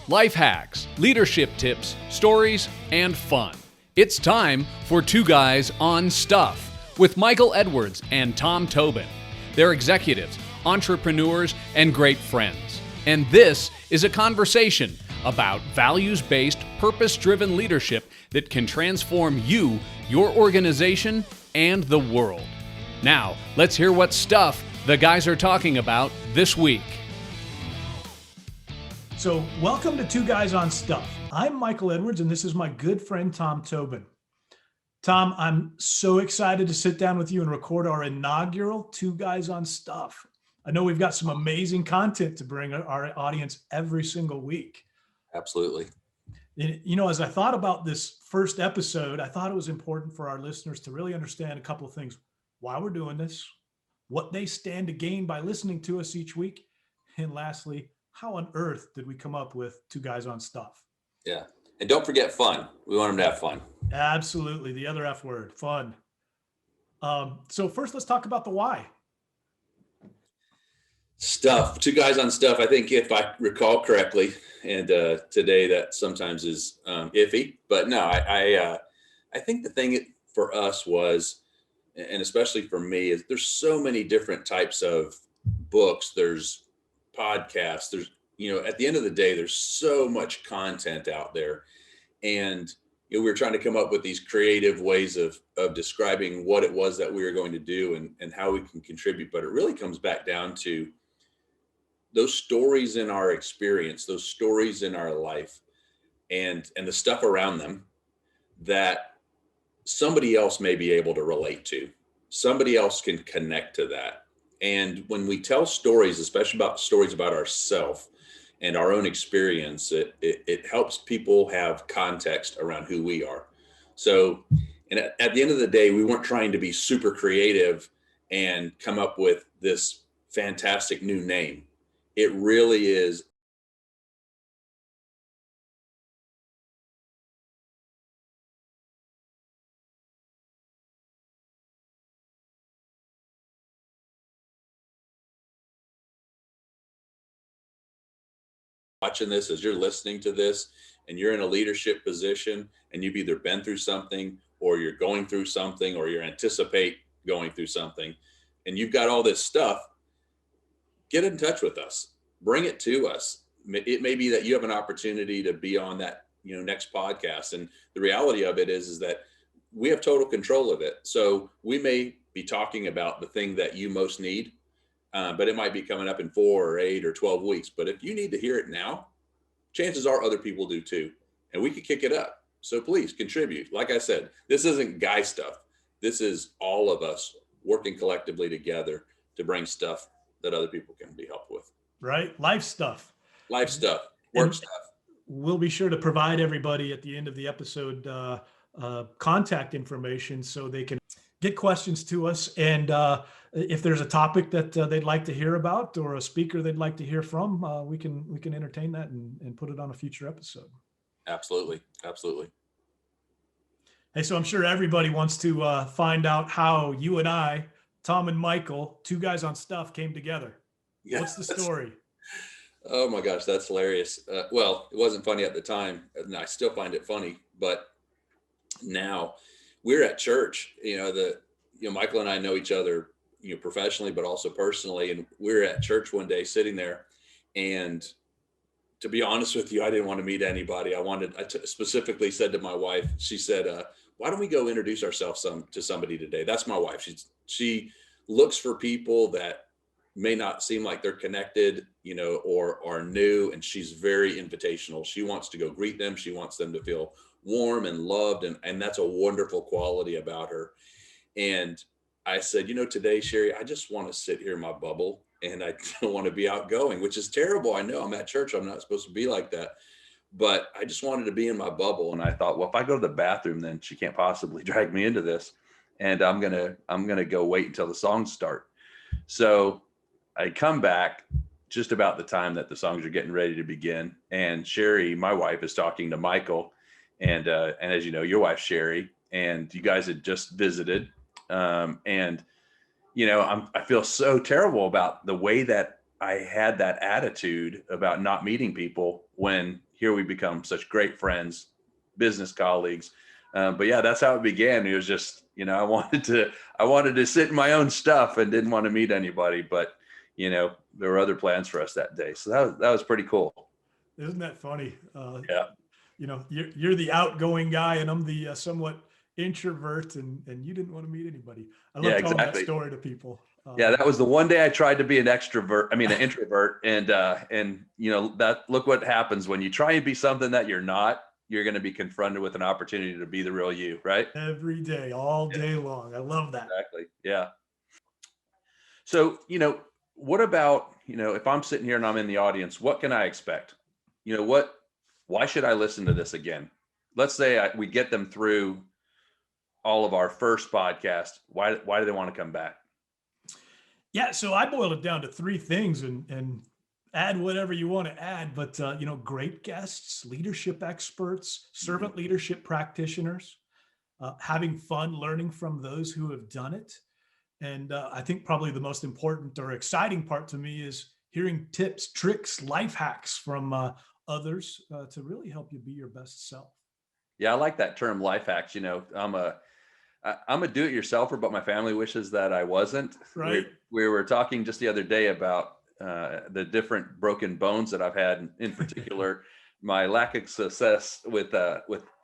life hacks, leadership tips, stories, and fun. It's time for Two Guys on Stuff with Michael Edwards and Tom Tobin. They're executives, entrepreneurs, and great friends. And this is a conversation about values-based, purpose-driven leadership that can transform you, your organization, and the world. Now, let's hear what stuff the guys are talking about this week. So, welcome to Two Guys on Stuff. I'm Michael Edwards, and this is my good friend, Tom Tobin. Tom, I'm so excited to sit down with you and record our inaugural Two Guys on Stuff. I know we've got some amazing content to bring our audience every single week. Absolutely. You know, as I thought about this first episode, I thought it was important for our listeners to really understand a couple of things. Why we're doing this, what they stand to gain by listening to us each week, and lastly, how on earth did we come up with Two Guys on Stuff? Yeah. And don't forget fun. We want them to have fun. Absolutely. The other F word, fun. So first, let's talk about the why. Stuff. Two Guys on Stuff. I think if I recall correctly, and today that sometimes is iffy, but no, I think the thing for us was, and especially for me, is there's so many different types of books. There's podcasts. There's, at the end of the day, there's so much content out there. And we were trying to come up with these creative ways of describing what it was that we were going to do and how we can contribute. But it really comes back down to those stories in our experience, those stories in our life, and the stuff around them that somebody else may be able to relate to. Somebody else can connect to that. And when we tell stories, especially about stories about ourselves and our own experience, it helps people have context around who we are. So, and at the end of the day, we weren't trying to be super creative and come up with this fantastic new name. It really is watching this, as you're listening to this and you're in a leadership position and you've either been through something or you're going through something or you anticipate going through something and you've got all this stuff, get in touch with us, bring it to us. It may be that you have an opportunity to be on that, next podcast. And the reality of it is that we have total control of it. So we may be talking about the thing that you most need, but it might be coming up in 4 or 8 or 12 weeks. But if you need to hear it now, chances are other people do too. And we could kick it up. So please contribute. Like I said, this isn't guy stuff. This is all of us working collectively together to bring stuff that other people can be helped with. Right? Life stuff. Life stuff. Work stuff. We'll be sure to provide everybody at the end of the episode contact information so they can get questions to us. And if there's a topic that they'd like to hear about or a speaker they'd like to hear from, we can entertain that and put it on a future episode. Absolutely. Absolutely. Hey, so I'm sure everybody wants to find out how you and I, Tom and Michael, Two Guys on Stuff, came together. Yeah, what's the story? Oh my gosh, that's hilarious. Well, it wasn't funny at the time, and I still find it funny. But now we're at church. Michael and I know each other, professionally, but also personally. And we're at church one day, sitting there, and to be honest with you, I didn't want to meet anybody. I specifically said to my wife. She said, "Why don't we go introduce ourselves to somebody today?" That's my wife. She looks for people that may not seem like they're connected, or are new. And she's very invitational. She wants to go greet them. She wants them to feel warm and loved. And that's a wonderful quality about her. And I said, today, Sherry, I just want to sit here in my bubble and I don't want to be outgoing, which is terrible. I know I'm at church. I'm not supposed to be like that, but I just wanted to be in my bubble. And I thought, well, if I go to the bathroom, then she can't possibly drag me into this. And I'm going to go wait until the songs start. So I come back just about the time that the songs are getting ready to begin. And Sherry, my wife, is talking to Michael. And as you know, your wife, Sherry, and you guys had just visited. I feel so terrible about the way that I had that attitude about not meeting people when here we become such great friends, business colleagues. But yeah, that's how it began. It was just, I wanted to sit in my own stuff and didn't want to meet anybody, but there were other plans for us that day. So that was pretty cool. Isn't that funny? Yeah. You're the outgoing guy, and I'm the somewhat introvert, and you didn't want to meet anybody. I Yeah, love telling that exactly. story to people. Yeah, that was the one day I tried to be an introvert, and that look what happens when you try and be something that you're not. You're going to be confronted with an opportunity to be the real you, right? Every day, all Yeah, day long. I love that. exactly. Yeah. So, what about, if I'm sitting here and I'm in the audience, what can I expect? Why should I listen to this again? Let's say we get them through all of our first podcast. Why do they want to come back? Yeah, so I boiled it down to three things, and add whatever you want to add. But great guests, leadership experts, servant leadership practitioners, having fun learning from those who have done it. And I think probably the most important or exciting part to me is hearing tips, tricks, life hacks from others to really help you be your best self. Yeah, I like that term, life hacks. I'm a do-it-yourselfer, but my family wishes that I wasn't. Right. We were talking just the other day about the different broken bones that I've had, in particular, my lack of success with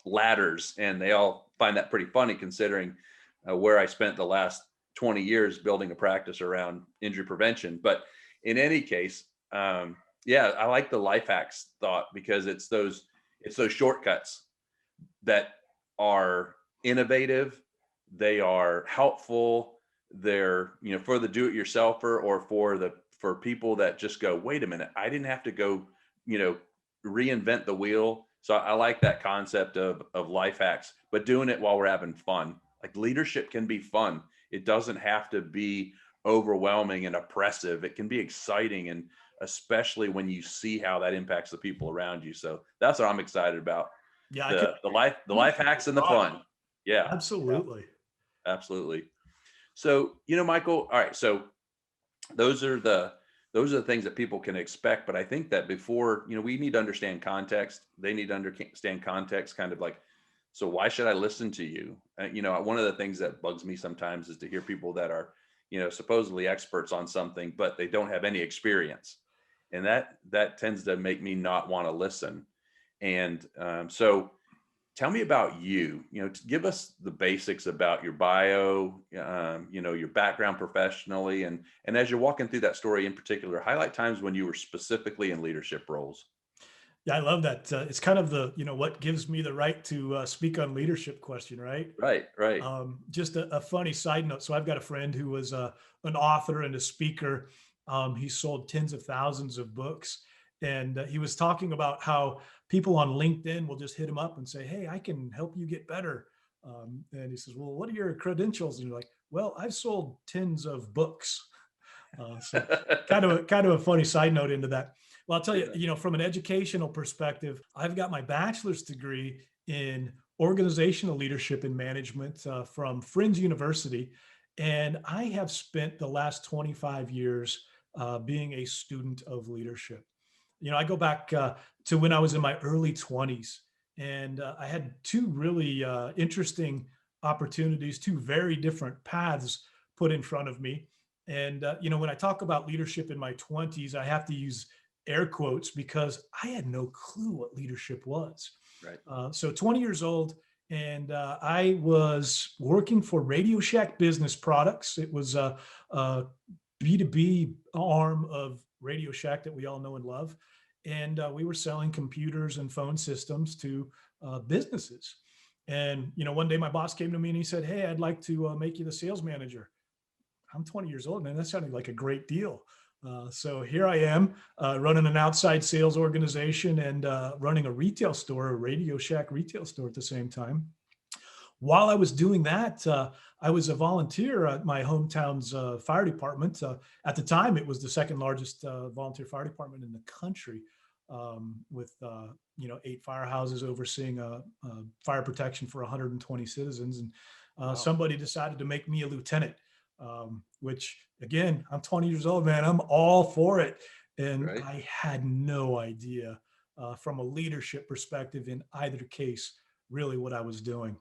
ladders, and they all find that pretty funny considering where I spent the last 20 years building a practice around injury prevention. But in any case, yeah, I like the life hacks thought because it's those shortcuts that are innovative, they are helpful, they're for the do-it-yourselfer or for people that just go, wait a minute, I didn't have to go you know reinvent the wheel. So I like that concept of life hacks, but doing it while we're having fun. Like, leadership can be fun. It doesn't have to be overwhelming and oppressive. It can be exciting, and especially when you see how that impacts the people around you. So that's what I'm excited about. Yeah, I could. The life hacks and the fun. Yeah. Yeah, Absolutely. absolutely. So, Michael, all right. So those are the things that people can expect. But I think that before, we need to understand context. They need to understand context, kind of like, so why should I listen to you? One of the things that bugs me sometimes is to hear people that are, supposedly experts on something, but they don't have any experience. And that tends to make me not want to listen. And so tell me about you, to give us the basics about your bio, your background professionally. And as you're walking through that story in particular, highlight times when you were specifically in leadership roles. Yeah, I love that. It's kind of the, what gives me the right to speak on leadership question, right? Right, right. Just a funny side note. So I've got a friend who was an author and a speaker. He sold tens of thousands of books. And he was talking about how people on LinkedIn will just hit him up and say, hey, I can help you get better. And he says, well, what are your credentials? And you're like, well, I've sold tens of books. So kind of a funny side note into that. Well, I'll tell you, from an educational perspective, I've got my bachelor's degree in organizational leadership and management from Friends University. And I have spent the last 25 years being a student of leadership. I go back to when I was in my early 20s, and I had two really interesting opportunities, two very different paths put in front of me. And, when I talk about leadership in my 20s, I have to use air quotes because I had no clue what leadership was. Right. So 20 years old, and I was working for Radio Shack Business Products. It was a B2B arm of Radio Shack that we all know and love. And we were selling computers and phone systems to businesses. And, one day my boss came to me and he said, hey, I'd like to make you the sales manager. I'm 20 years old, man. That sounded like a great deal. So here I am running an outside sales organization and running a retail store, a Radio Shack retail store at the same time. While I was doing that, I was a volunteer at my hometown's fire department. At the time, it was the second largest volunteer fire department in the country, with 8 firehouses overseeing fire protection for 120 citizens. And Wow. somebody decided to make me a lieutenant. which again, I'm 20 years old, man. I'm all for it. And Right. I had no idea from a leadership perspective in either case, really what I was doing.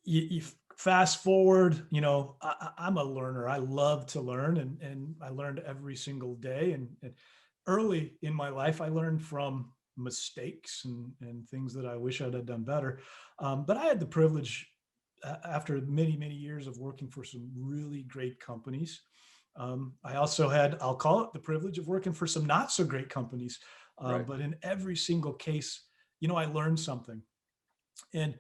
You fast forward, I'm a learner. I love to learn, and I learned every single day. And early in my life, I learned from mistakes and things that I wish I'd have done better. But I had the privilege, after many, many years of working for some really great companies. I also had, I'll call it the privilege of working for some not so great companies. Right. But in every single case, I learned something. And,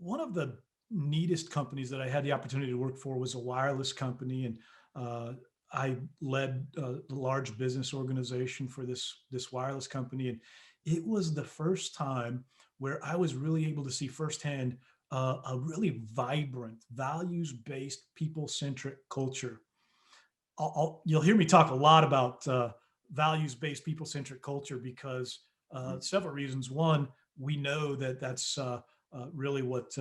one of the neatest companies that I had the opportunity to work for was a wireless company. And I led the large business organization for this wireless company. And it was the first time where I was really able to see firsthand a really vibrant, values-based, people-centric culture. You'll hear me talk a lot about values-based, people-centric culture because several reasons. One, we know that that's really what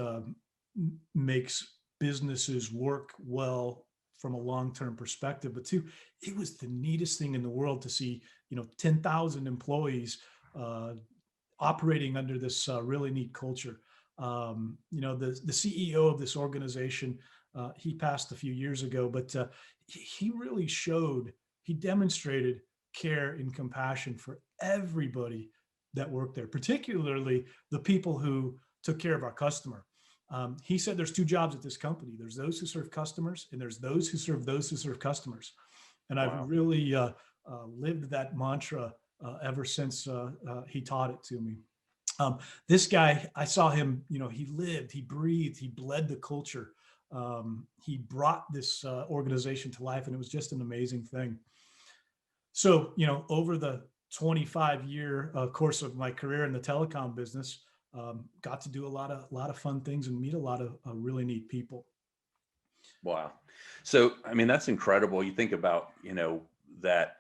makes businesses work well from a long-term perspective. But two, it was the neatest thing in the world to see, 10,000 employees operating under this really neat culture. The CEO of this organization, he passed a few years ago, but he really he demonstrated care and compassion for everybody that worked there, particularly the people who took care of our customer. He said there's two jobs at this company. There's those who serve customers, and there's those who serve customers. And I've really lived that mantra ever since he taught it to me. This guy, I saw him, he lived, he breathed, he bled the culture. He brought this organization to life, and it was just an amazing thing. So, over the 25-year course of my career in the telecom business, got to do a lot of fun things and meet a lot of really neat people. Wow. So, I mean, that's incredible. You think about, that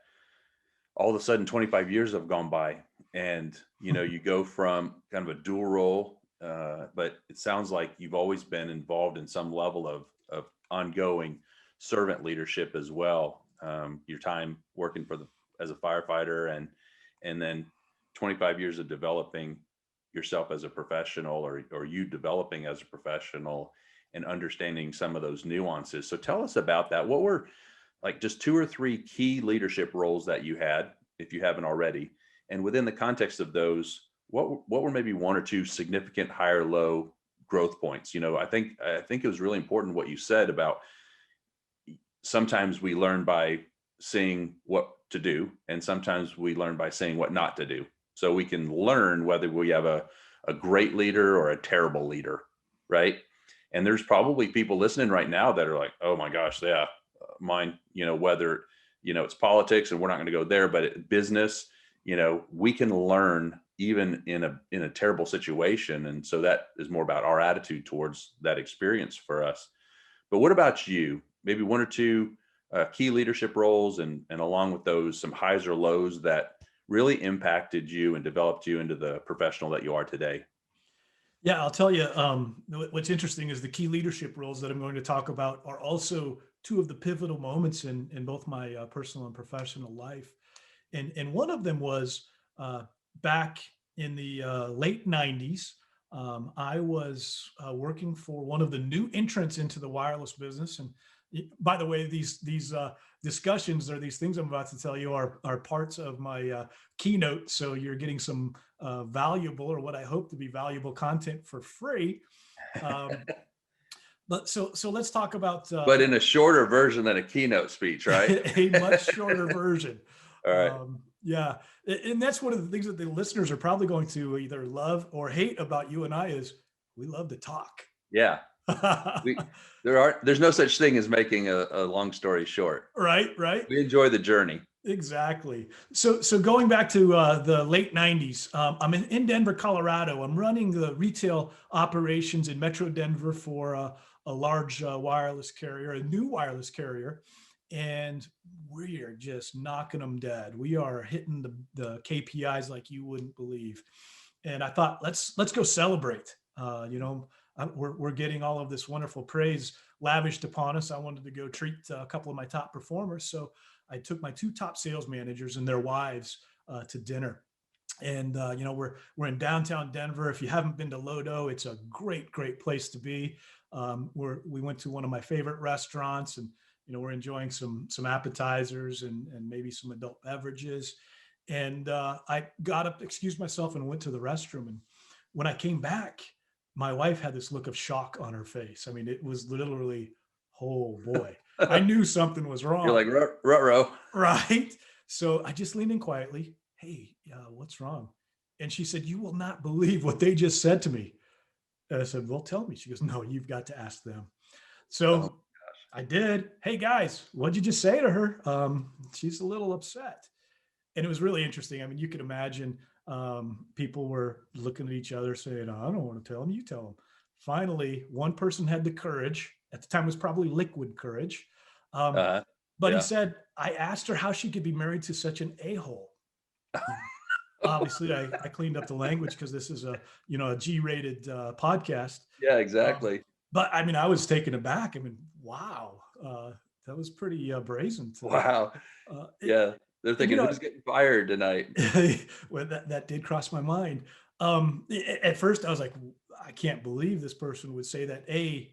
all of a sudden 25 years have gone by and, you go from kind of a dual role, but it sounds like you've always been involved in some level of ongoing servant leadership as well. Your time working as a firefighter and then 25 years of developing yourself as a professional or you developing as a professional and understanding some of those nuances. So tell us about that. What were like just 2 or 3 key leadership roles that you had, if you haven't already? And within the context of those, what were maybe 1 or 2 significant high or low growth points? I think it was really important what you said about sometimes we learn by seeing what to do, and sometimes we learn by seeing what not to do. So we can learn whether we have a great leader or a terrible leader, right? And there's probably people listening right now that are like, oh my gosh, yeah, mine, whether, it's politics and we're not going to go there, but business, we can learn even in a terrible situation. And so that is more about our attitude towards that experience for us. But what about you? Maybe 1 or 2 key leadership roles and along with those, some highs or lows that really impacted you and developed you into the professional that you are today. Yeah, I'll tell you, what's interesting is the key leadership roles that I'm going to talk about are also 2 of the pivotal moments in both my personal and professional life. And one of them was back in the late 90s. I was working for one of the new entrants into the wireless business. And by the way, these discussions or these things I'm about to tell you are parts of my keynote. So you're getting some valuable, or what I hope to be valuable, content for free. But so let's talk about. But in a shorter version than a keynote speech, right? A much shorter version. All right. Yeah, and that's one of the things that the listeners are probably going to either love or hate about you and I is we love to talk. Yeah. There's no such thing as making a long story short. Right. We enjoy the journey. Exactly. So going back to the late 90s, I'm in Denver, Colorado. I'm running the retail operations in Metro Denver for a large wireless carrier, a new wireless carrier. And we are just knocking them dead. We are hitting the KPIs like you wouldn't believe. And I thought, let's go celebrate. We're getting all of this wonderful praise. lavished upon us, I wanted to go treat a couple of my top performers. So I took my 2 top sales managers and their wives to dinner. And we're in downtown Denver. If you haven't been to Lodo, it's a great place to be. We went to one of my favorite restaurants, and we're enjoying some appetizers and maybe some adult beverages. And I got up, excused myself, and went to the restroom. And when I came back, my wife had this look of shock on her face. I mean, it was literally, oh boy, I knew something was wrong. You're like, ruh-roh. Right. So I just leaned in quietly. Hey, what's wrong? And she said, you will not believe what they just said to me. And I said, well, tell me. She goes, no, you've got to ask them. So I did. Hey guys, what'd you just say to her? She's a little upset. And it was really interesting. I mean, you could imagine people were looking at each other saying, I don't want to tell them, you tell them. Finally, one person had the courage. At the time, it was probably liquid courage. But he said, I asked her how she could be married to such an a-hole. Obviously, I cleaned up the language because this is a G-rated podcast. Yeah, exactly. But I mean, I was taken aback. I mean, wow, that was pretty brazen. Wow. Yeah, they're thinking, who's getting fired tonight? Well, that did cross my mind. At first, I was like, I can't believe this person would say that, A,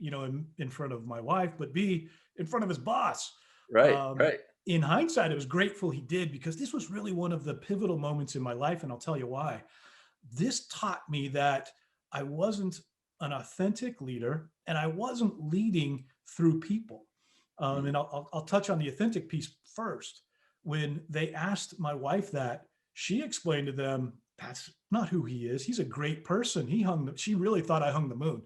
in front of my wife, but B, in front of his boss. Right. In hindsight, I was grateful he did, because this was really one of the pivotal moments in my life. And I'll tell you why. This taught me that I wasn't an authentic leader, and I wasn't leading through people. And I'll touch on the authentic piece first. When they asked my wife that, she explained to them, that's not who he is. He's a great person. She really thought I hung the moon,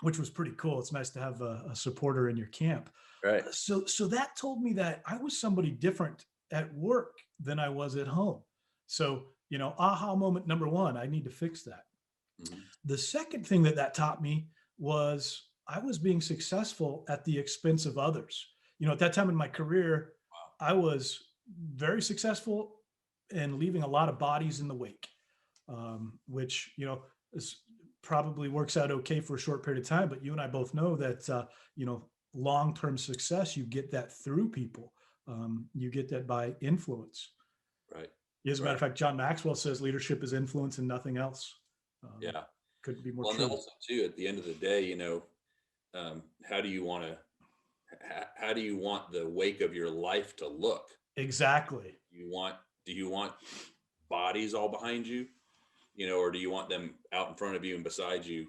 which was pretty cool. It's nice to have a supporter in your camp. Right. So that told me that I was somebody different at work than I was at home. So, aha moment number 1, I need to fix that. Mm-hmm. The second thing that taught me was I was being successful at the expense of others. At that time in my career, I was very successful and leaving a lot of bodies in the wake, which, probably works out okay for a short period of time. But you and I both know that, long-term success, you get that through people. You get that by influence. Right. As a matter of fact, John Maxwell says leadership is influence and nothing else. Couldn't be more true. And also too, at the end of the day, how do you want the wake of your life to look? Exactly. Do you want bodies all behind you, or do you want them out in front of you and beside you,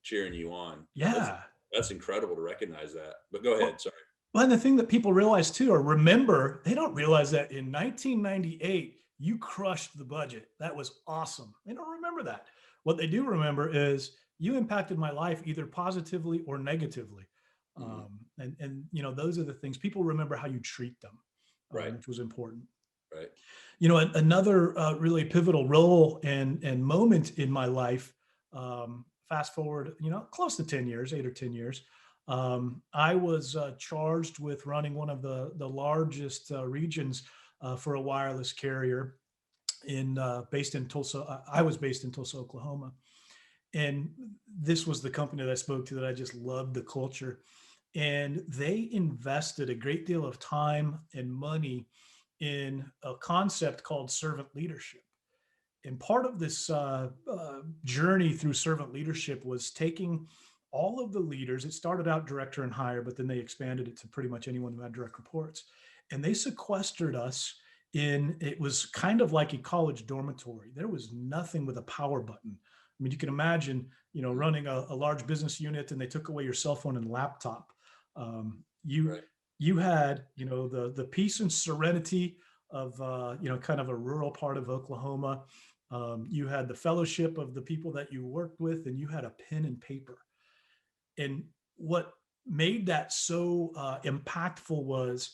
cheering you on? Yeah. That's incredible to recognize that. But go ahead. Sorry. Well, and the thing that people realize too, or remember, they don't realize that in 1998, you crushed the budget. That was awesome. They don't remember that. What they do remember is you impacted my life either positively or negatively. And those are the things people remember, how you treat them, right, which was important. Right. Another really pivotal role and moment in my life, fast forward, close to 10 years, 8 or 10 years. I was charged with running one of the largest regions for a wireless carrier based in Tulsa. I was based in Tulsa, Oklahoma. And this was the company that I spoke to that I just loved the culture. And they invested a great deal of time and money in a concept called servant leadership. And part of this journey through servant leadership was taking all of the leaders. It started out director and higher, but then they expanded it to pretty much anyone who had direct reports. And they sequestered us it was kind of like a college dormitory. There was nothing with a power button. I mean, you can imagine, running a large business unit, and they took away your cell phone and laptop. You had, the peace and serenity of, kind of a rural part of Oklahoma. You had the fellowship of the people that you worked with, and you had a pen and paper. And what made that so impactful was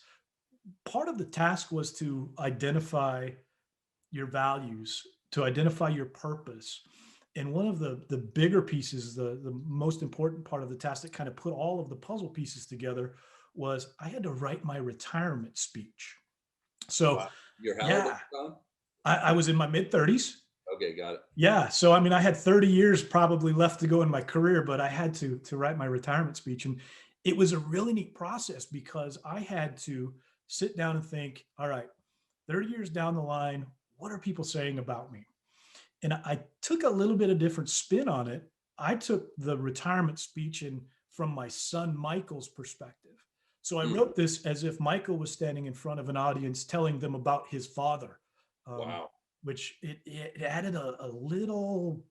part of the task was to identify your values, to identify your purpose. And one of the bigger pieces, the most important part of the task that kind of put all of the puzzle pieces together was I had to write my retirement speech. So, wow. You're how old? I was in my mid 30s. Okay, got it. Yeah. So, I mean, I had 30 years probably left to go in my career, but I had to write my retirement speech. And it was a really neat process because I had to sit down and think, all right, 30 years down the line, what are people saying about me? And I took a little bit of different spin on it. I took the retirement speech in from my son Michael's perspective. So I Mm, wrote this as if Michael was standing in front of an audience telling them about his father, um, wow. which it added a little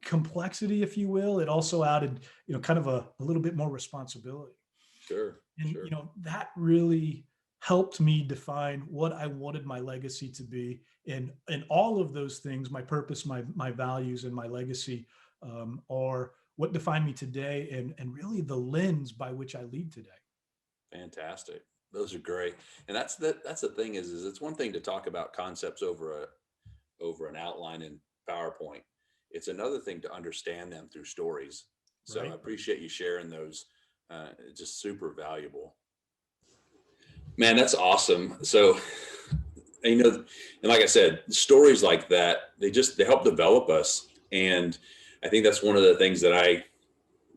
complexity, if you will. It also added, kind of a little bit more responsibility. Sure. And, Sure. that really helped me define what I wanted my legacy to be. And all of those things, my purpose, my values, and my legacy are what define me today, and really the lens by which I lead today. Fantastic. Those are great. And that's the thing is it's one thing to talk about concepts over an outline in PowerPoint. It's another thing to understand them through stories. So I Right. appreciate you sharing those. Just super valuable. Man, that's awesome. So, and like I said, stories like that, they help develop us. And I think that's one of the things that I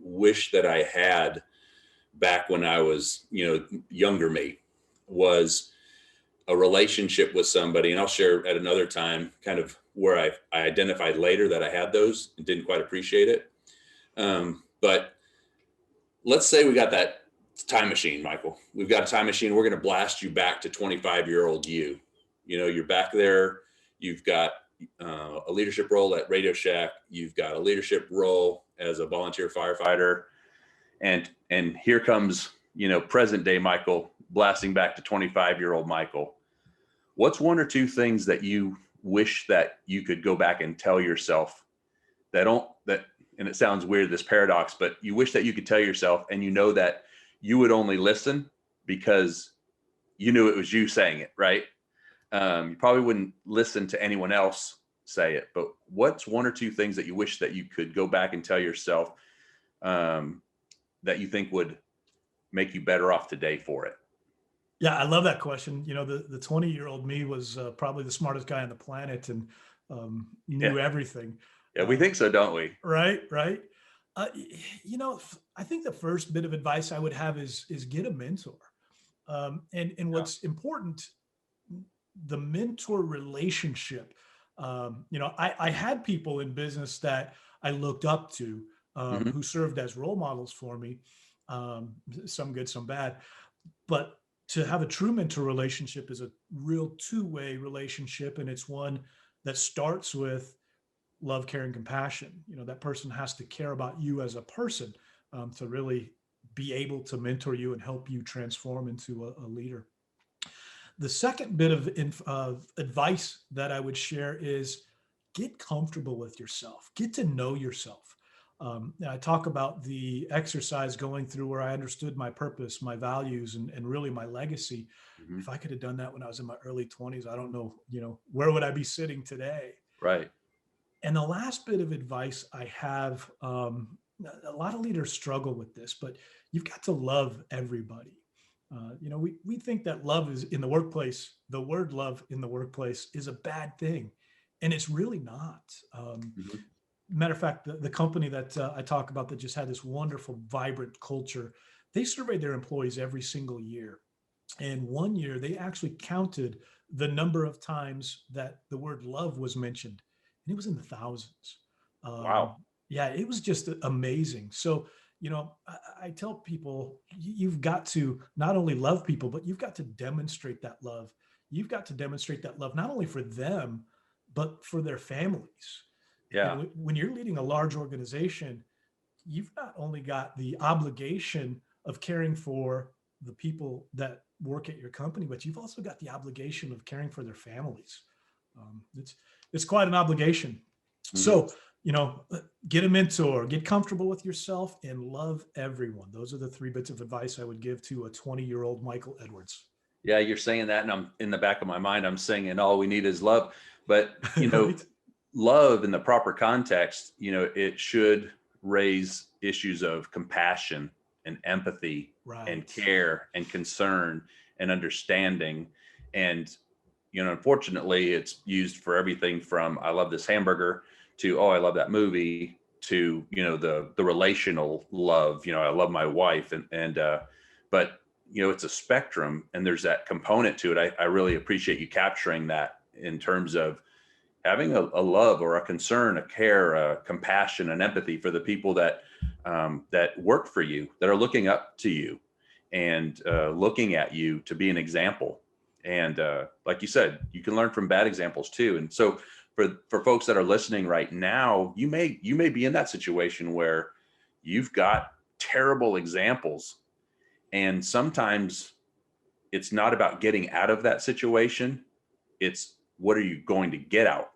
wish that I had back when I was, younger me, was a relationship with somebody. And I'll share at another time kind of where I identified later that I had those and didn't quite appreciate it. But let's say we got that time machine, Michael. We've got a time machine. We're going to blast you back to 25-year-old you. You're back there. You've got a leadership role at Radio Shack. You've got a leadership role as a volunteer firefighter. And here comes, present day Michael blasting back to 25-year-old Michael. What's one or two things that you wish that you could go back and tell yourself and it sounds weird, this paradox, but you wish that you could tell yourself, and that you would only listen because you knew it was you saying it, right? You probably wouldn't listen to anyone else say it, but what's one or two things that you wish that you could go back and tell yourself that you think would make you better off today for it? Yeah, I love that question. The 20-year-old me was probably the smartest guy on the planet and Yeah. knew everything. Yeah, we think so, don't we? Right, right. I think the first bit of advice I would have is get a mentor. And what's important, the mentor relationship. I had people in business that I looked up to Mhm. who served as role models for me, some good, some bad. But to have a true mentor relationship is a real two-way relationship, and it's one that starts with love, care, and compassion. That person has to care about you as a person to really be able to mentor you and help you transform into a leader. The second bit of advice that I would share is get comfortable with yourself, get to know yourself. I talk about the exercise going through where I understood my purpose, my values, and really my legacy. Mhm. If I could have done that when I was in my early 20s, I don't know, where would I be sitting today? Right. And the last bit of advice I have, a lot of leaders struggle with this, but you've got to love everybody. We think that love is in the workplace. The word love in the workplace is a bad thing, and it's really not. Mhm. Matter of fact, the company that I talk about that just had this wonderful, vibrant culture, they surveyed their employees every single year. And one year they actually counted the number of times that the word love was mentioned, and it was in the thousands. Wow. Yeah, it was just amazing. So, I tell people you've got to not only love people, but you've got to demonstrate that love. You've got to demonstrate that love not only for them, but for their families. Yeah. When you're leading a large organization, you've not only got the obligation of caring for the people that work at your company, but you've also got the obligation of caring for their families. It's quite an obligation. Mhm. So, get a mentor, get comfortable with yourself, and love everyone. Those are the three bits of advice I would give to a 20-year-old Michael Edwards. Yeah, you're saying that, and I'm in the back of my mind, I'm singing all we need is love. But, Right? love in the proper context, it should raise issues of compassion and empathy and Right. care and concern and understanding. And, unfortunately it's used for everything from, I love this hamburger, to, oh, I love that movie, to, the relational love, I love my wife. But, it's a spectrum, and there's that component to it. I really appreciate you capturing that in terms of having a love or a concern, a care, a compassion, and empathy for the people that work for you, that are looking up to you, and looking at you to be an example. And like you said, you can learn from bad examples too. And so for folks that are listening right now, you may be in that situation where you've got terrible examples, and sometimes it's not about getting out of that situation. It's, what are you going to get out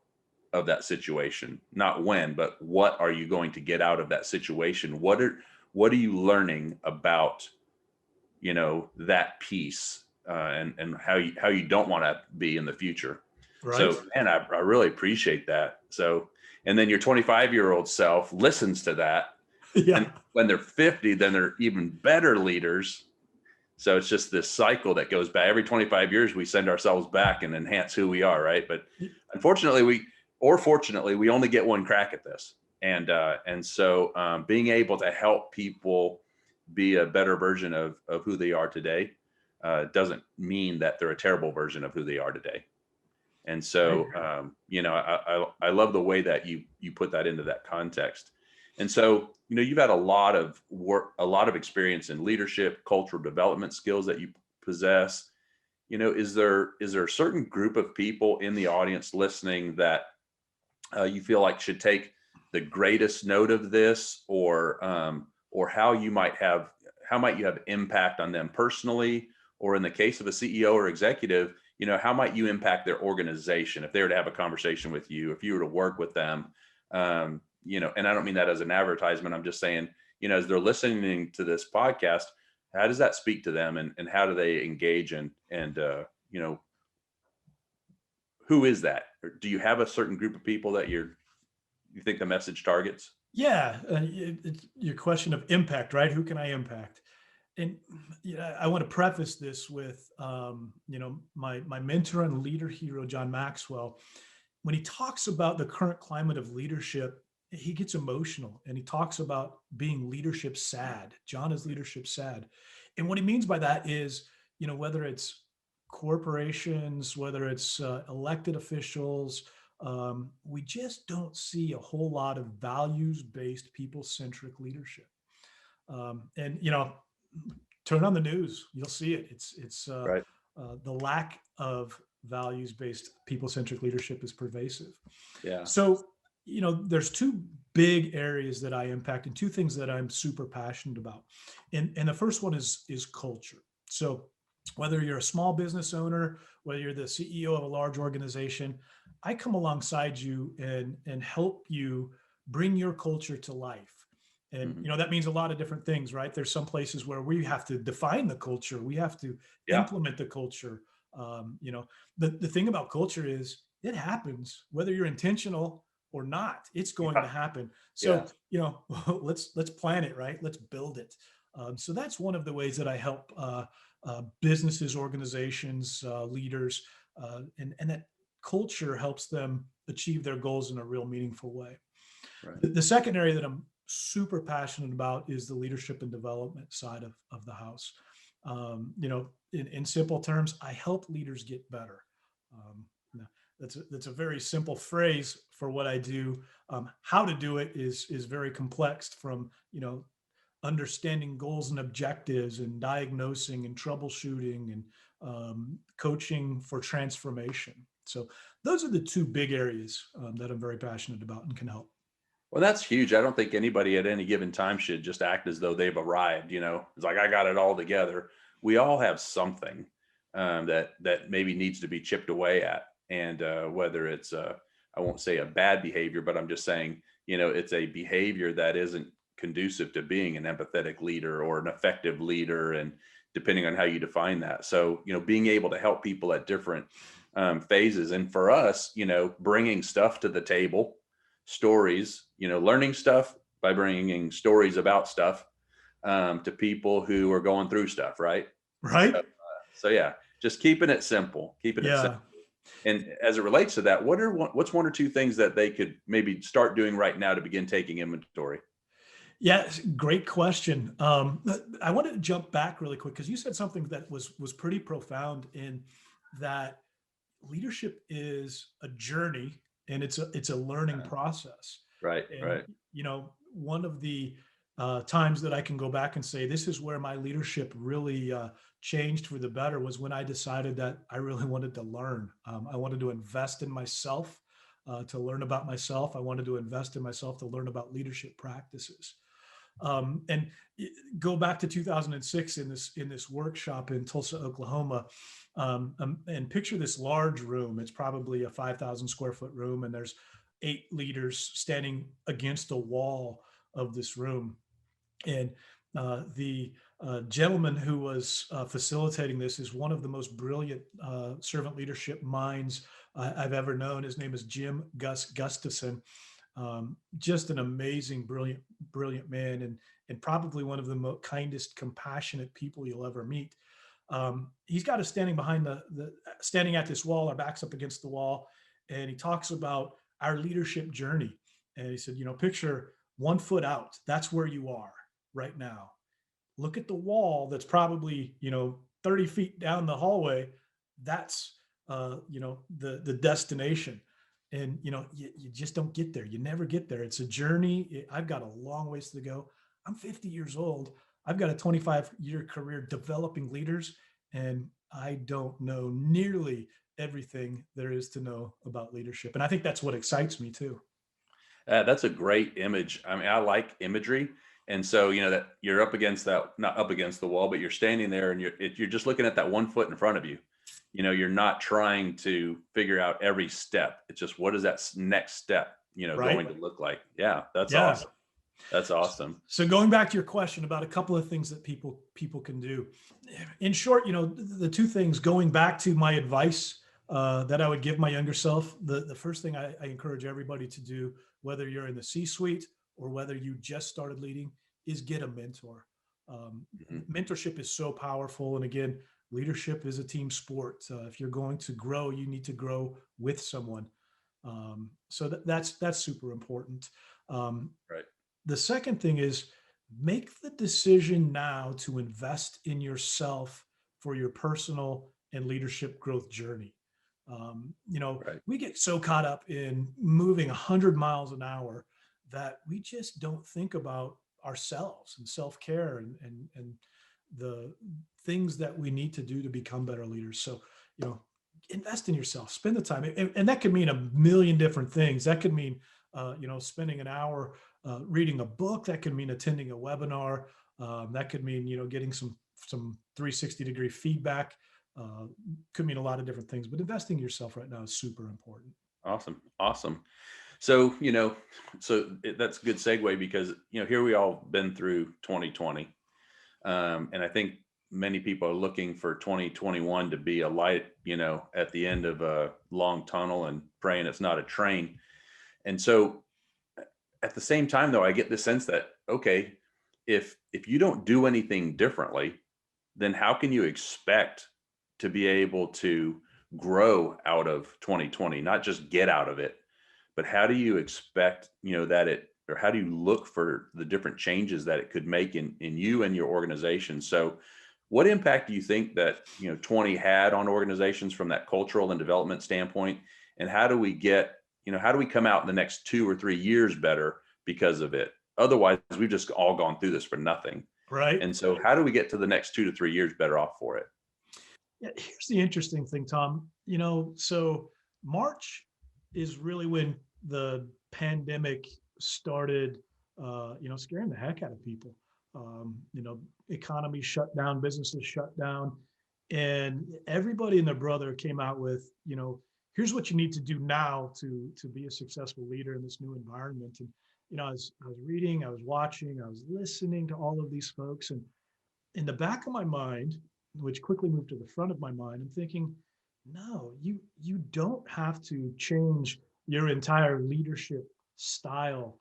of that situation? Not when, but what are you going to get out of that situation? What are you learning about, that piece, and how you don't want to be in the future. Right. So, man, I really appreciate that. So, and then your 25-year-old self listens to that. Yeah. And when they're 50, then they're even better leaders. So it's just this cycle that goes back. Every 25 years, we send ourselves back and enhance who we are, right? But unfortunately, fortunately, we only get one crack at this. And so being able to help people be a better version of who they are today doesn't mean that they're a terrible version of who they are today. And so, I love the way that you put that into that context. And so, you've had a lot of work, a lot of experience in leadership, cultural development skills that you possess. Is there a certain group of people in the audience listening that you feel like should take the greatest note of this, or how might you have impact on them personally, or in the case of a CEO or executive, how might you impact their organization if they were to have a conversation with you, if you were to work with them? And I don't mean that as an advertisement. I'm just saying, as they're listening to this podcast, how does that speak to them, and how do they engage, and who is that? Or do you have a certain group of people that you think the message targets? Yeah. It's your question of impact, right? Who can I impact? And I want to preface this with, my mentor and leader hero, John Maxwell. When he talks about the current climate of leadership, he gets emotional, and he talks about being leadership sad. John is leadership sad. And what he means by that is, whether it's corporations, whether it's elected officials, we just don't see a whole lot of values-based, people-centric leadership. And turn on the news, you'll see it. It's Right. The lack of values-based, people-centric leadership is pervasive. Yeah. So, there's two big areas that I impact, and two things that I'm super passionate about. And the first one is culture. So whether you're a small business owner, whether you're the CEO of a large organization, I come alongside you and help you bring your culture to life. And, that means a lot of different things, right? There's some places where we have to define the culture. We have to implement the culture. The thing about culture is it happens, whether you're intentional or not, it's going to happen. So, let's plan it, right? Let's build it. So that's one of the ways that I help businesses, organizations, leaders, and that culture helps them achieve their goals in a real meaningful way. Right. The second area that I'm super passionate about is the leadership and development side of the house. In simple terms, I help leaders get better. That's a very simple phrase for what I do. How to do it is very complex, from understanding goals and objectives, and diagnosing and troubleshooting, and coaching for transformation. So those are the two big areas that I'm very passionate about and can help. Well, that's huge. I don't think anybody at any given time should just act as though they've arrived. It's like, I got it all together. We all have something that maybe needs to be chipped away at. And whether it's, I won't say a bad behavior, but I'm just saying, it's a behavior that isn't conducive to being an empathetic leader or an effective leader, and depending on how you define that. So, being able to help people at different phases. And for us, bringing stuff to the table, stories, learning stuff by bringing stories about stuff to people who are going through stuff. Right. Right. So yeah, just keeping it simple, And as it relates to that, what's one or two things that they could maybe start doing right now to begin taking inventory? Yeah, great question. I wanted to jump back really quick because you said something that was pretty profound in that leadership is a journey and it's a learning process. Right, And right. one of the times that I can go back and say this is where my leadership really changed for the better was when I decided that I really wanted to learn. I wanted to invest in myself, to learn about myself. I wanted to invest in myself to learn about leadership practices. And go back to 2006 in this workshop in Tulsa, Oklahoma, and picture this large room. It's probably a 5,000 square foot room, and there's 8 leaders standing against a wall of this room. And the gentleman who was facilitating this is one of the most brilliant servant leadership minds I've ever known. His name is Jim Gustafson. Just an amazing, brilliant man, and probably one of the kindest, compassionate people you'll ever meet. He's got us standing at this wall, our backs up against the wall, and he talks about our leadership journey. And he said, picture 1 foot out. That's where you are right now. Look at the wall that's probably 30 feet down the hallway. That's the destination. And you just don't get there. You never get there. It's a journey. I've got a long ways to go. I'm 50 years old. I've got a 25-year career developing leaders, and I don't know nearly everything there is to know about leadership. And I think that's what excites me too. That's a great image. I mean, I like imagery. And so, that you're up against that, not up against the wall, but you're standing there and you're just looking at that 1 foot in front of you. You're not trying to figure out every step. It's just, what is that next step, Right. going to look like? Yeah, that's Yeah. awesome. That's awesome. So going back to your question about a couple of things that people can do. In short, the 2 things, going back to my advice that I would give my younger self, the first thing I encourage everybody to do, whether you're in the C-suite or whether you just started leading, is get a mentor. Mentorship is so powerful. And again, leadership is a team sport. If you're going to grow, you need to grow with someone. So that's super important. Right. The second thing is make the decision now to invest in yourself for your personal and leadership growth journey. Right. We get so caught up in moving 100 miles an hour that we just don't think about ourselves and self-care and the things that we need to do to become better leaders. So, invest in yourself, spend the time. And that could mean a million different things. That could mean, spending an hour reading a book. That could mean attending a webinar. That could mean, getting some 360-degree feedback. Could mean a lot of different things, but investing in yourself right now is super important. Awesome. So, that's a good segue because, here we all been through 2020. And I think many people are looking for 2021 to be a light, at the end of a long tunnel and praying it's not a train. And so at the same time, though, I get the sense that, okay, if you don't do anything differently, then how can you expect to be able to grow out of 2020, not just get out of it, but how do you expect, or how do you look for the different changes that it could make in you and your organization? So what impact do you think that, 20 had on organizations from that cultural and development standpoint? And how do we come out in the next 2 or 3 years better because of it? Otherwise, we've just all gone through this for nothing. Right. And so how do we get to the next 2 to 3 years better off for it? Yeah, here's the interesting thing, Tom. So March is really when the pandemic started, scaring the heck out of people. Economy shut down, businesses shut down, and everybody and their brother came out with, here's what you need to do now to be a successful leader in this new environment. And I was reading, I was watching, I was listening to all of these folks, and in the back of my mind, which quickly moved to the front of my mind, I'm thinking, no, you don't have to change your entire leadership style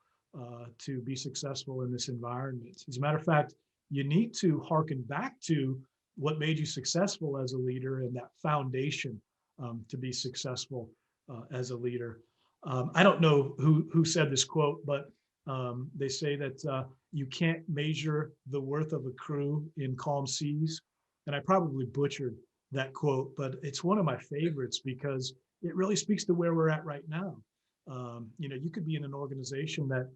to be successful in this environment. As a matter of fact, you need to hearken back to what made you successful as a leader and that foundation to be successful as a leader. I don't know who said this quote, but they say that you can't measure the worth of a crew in calm seas. And I probably butchered that quote, but it's one of my favorites because it really speaks to where we're at right now. You could be in an organization that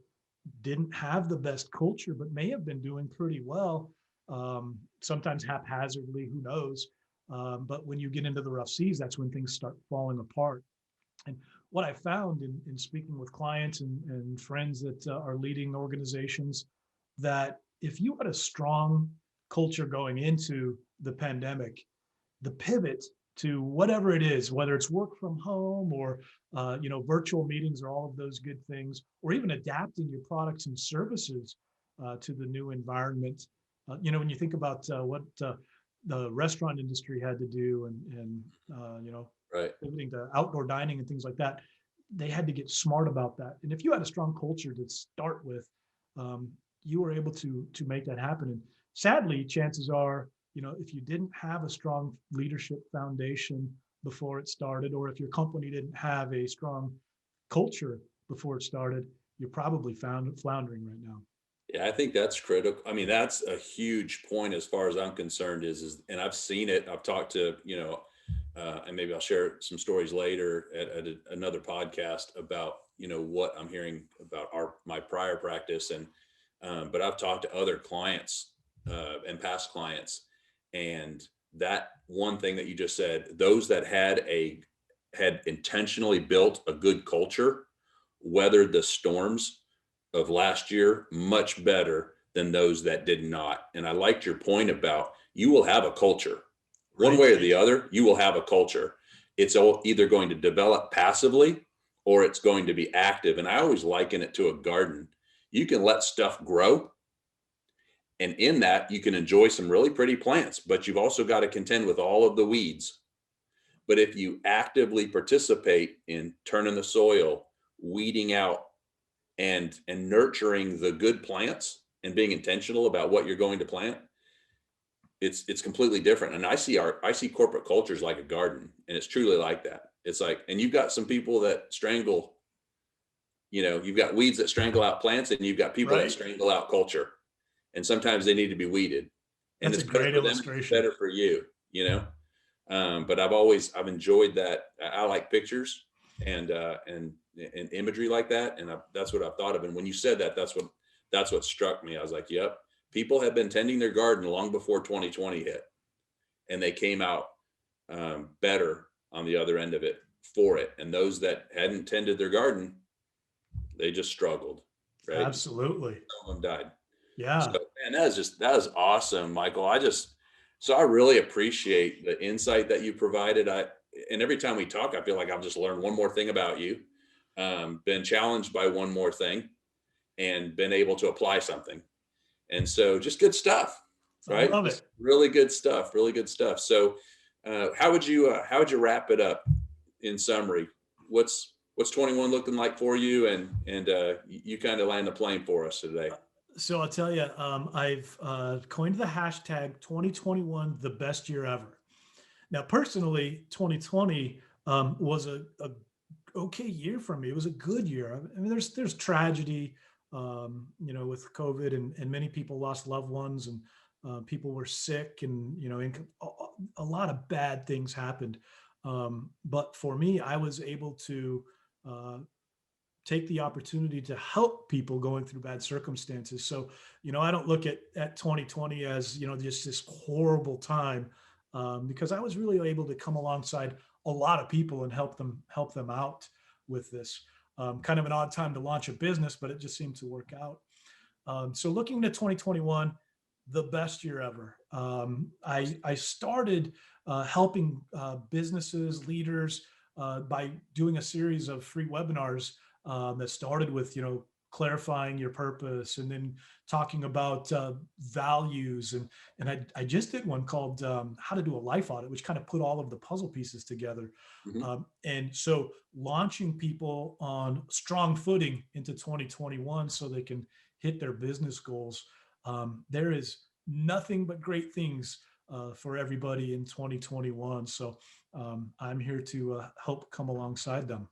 didn't have the best culture, but may have been doing pretty well, sometimes haphazardly, who knows? But when you get into the rough seas, that's when things start falling apart. And what I found in speaking with clients and friends that are leading organizations, that if you had a strong culture going into the pandemic, the pivot to whatever it is, whether it's work from home or virtual meetings or all of those good things, or even adapting your products and services to the new environment. When you think about what the restaurant industry had to do and Right. pivoting to outdoor dining and things like that, they had to get smart about that. And if you had a strong culture to start with, you were able to make that happen. And sadly, chances are, if you didn't have a strong leadership foundation before it started, or if your company didn't have a strong culture before it started, you're probably floundering right now. Yeah, I think that's critical. I mean, that's a huge point as far as I'm concerned and I've seen it. I've talked to, and maybe I'll share some stories later at another podcast about, what I'm hearing about my prior practice. But I've talked to other clients and past clients, and that one thing that you just said, those that had intentionally built a good culture, weathered the storms of last year much better than those that did not. And I liked your point about you will have a culture. One way or the other, you will have a culture. It's either going to develop passively or it's going to be active. And I always liken it to a garden. You can let stuff grow, and in that, you can enjoy some really pretty plants, but you've also got to contend with all of the weeds. But if you actively participate in turning the soil, weeding out, and nurturing the good plants and being intentional about what you're going to plant, it's completely different. And I see corporate cultures like a garden, and it's truly like that. It's like, and you've got some people that strangle, you've got weeds that strangle out plants, and you've got people that strangle out culture. And sometimes they need to be weeded. And That's it's a great better for them, it's illustration. better for you, But I've enjoyed that. I like pictures and imagery like that. And that's what I've thought of. And when you said that, that's what struck me. I was like, yep, people have been tending their garden long before 2020 hit, and they came out better on the other end of it for it. And those that hadn't tended their garden, they just struggled. Right? Absolutely. Some of them died. Yeah. So, man, that is awesome, Michael. I really appreciate the insight that you provided. And every time we talk, I feel like I've just learned one more thing about you, been challenged by one more thing, and been able to apply something. And so just good stuff, right? I love Just it. really good stuff, really good stuff. So how would you wrap it up in summary? What's 21 looking like for you? And you kind of land the plane for us today. So I'll tell you, I've coined the hashtag 2021, the best year ever. Now, personally, 2020 was a okay year for me. It was a good year. I mean, there's tragedy, with COVID, and many people lost loved ones, and people were sick, and a lot of bad things happened. But for me, I was able to take the opportunity to help people going through bad circumstances. So, I don't look at 2020 as, just this horrible time, because I was really able to come alongside a lot of people and help them out with this. Kind of an odd time to launch a business, but it just seemed to work out. So looking into 2021, the best year ever. I started helping businesses, leaders, by doing a series of free webinars that started with, clarifying your purpose, and then talking about values. And I just did one called How to Do a Life Audit, which kind of put all of the puzzle pieces together. Mm-hmm. And so launching people on strong footing into 2021 so they can hit their business goals. There is nothing but great things for everybody in 2021. So I'm here to help come alongside them.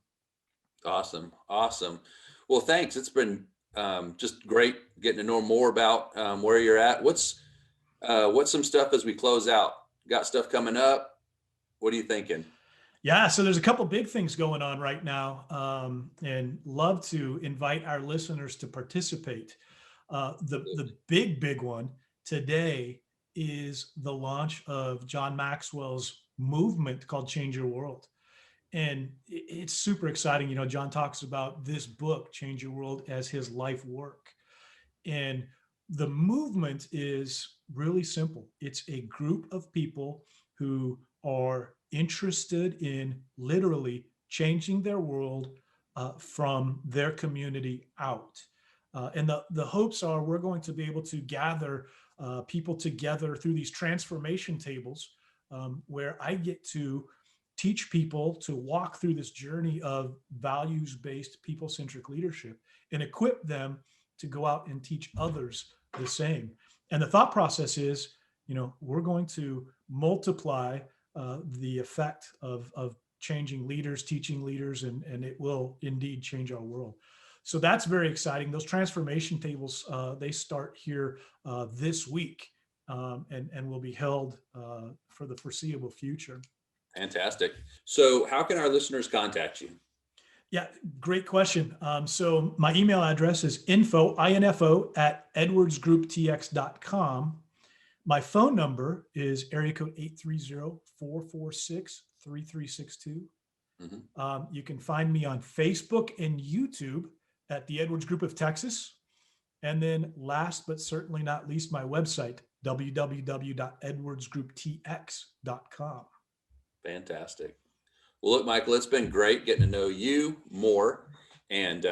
Awesome. Well, thanks. It's been just great getting to know more about where you're at. What's some stuff as we close out? Got stuff coming up? What are you thinking? Yeah, so there's a couple big things going on right now, and love to invite our listeners to participate. The big one today is the launch of John Maxwell's movement called Change Your World. And it's super exciting. John talks about this book, Change Your World, as his life work. And the movement is really simple. It's a group of people who are interested in literally changing their world from their community out. And the hopes are we're going to be able to gather people together through these transformation tables, where I get to teach people to walk through this journey of values-based, people-centric leadership and equip them to go out and teach others the same. And the thought process is, we're going to multiply the effect of changing leaders, teaching leaders, and it will indeed change our world. So that's very exciting. Those transformation tables, they start here this week, and will be held for the foreseeable future. Fantastic. So how can our listeners contact you? Yeah, great question. So my email address is info @edwardsgrouptx.com. My phone number is area code 830-446-3362. Mm-hmm. You can find me on Facebook and YouTube at the Edwards Group of Texas. And then last but certainly not least, my website, www.edwardsgrouptx.com. Fantastic. Well, look, Michael, it's been great getting to know you more, and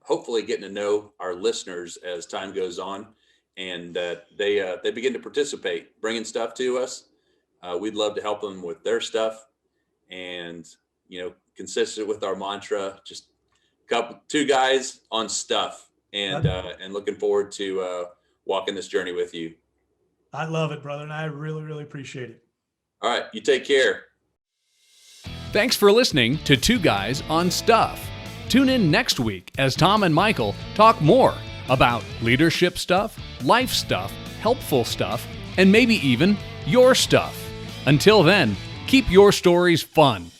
hopefully getting to know our listeners as time goes on, and they begin to participate, bringing stuff to us. We'd love to help them with their stuff, and consistent with our mantra, just two guys on stuff, and looking forward to walking this journey with you. I love it, brother, and I really, really appreciate it. All right, you take care. Thanks for listening to Two Guys on Stuff. Tune in next week as Tom and Michael talk more about leadership stuff, life stuff, helpful stuff, and maybe even your stuff. Until then, keep your stories fun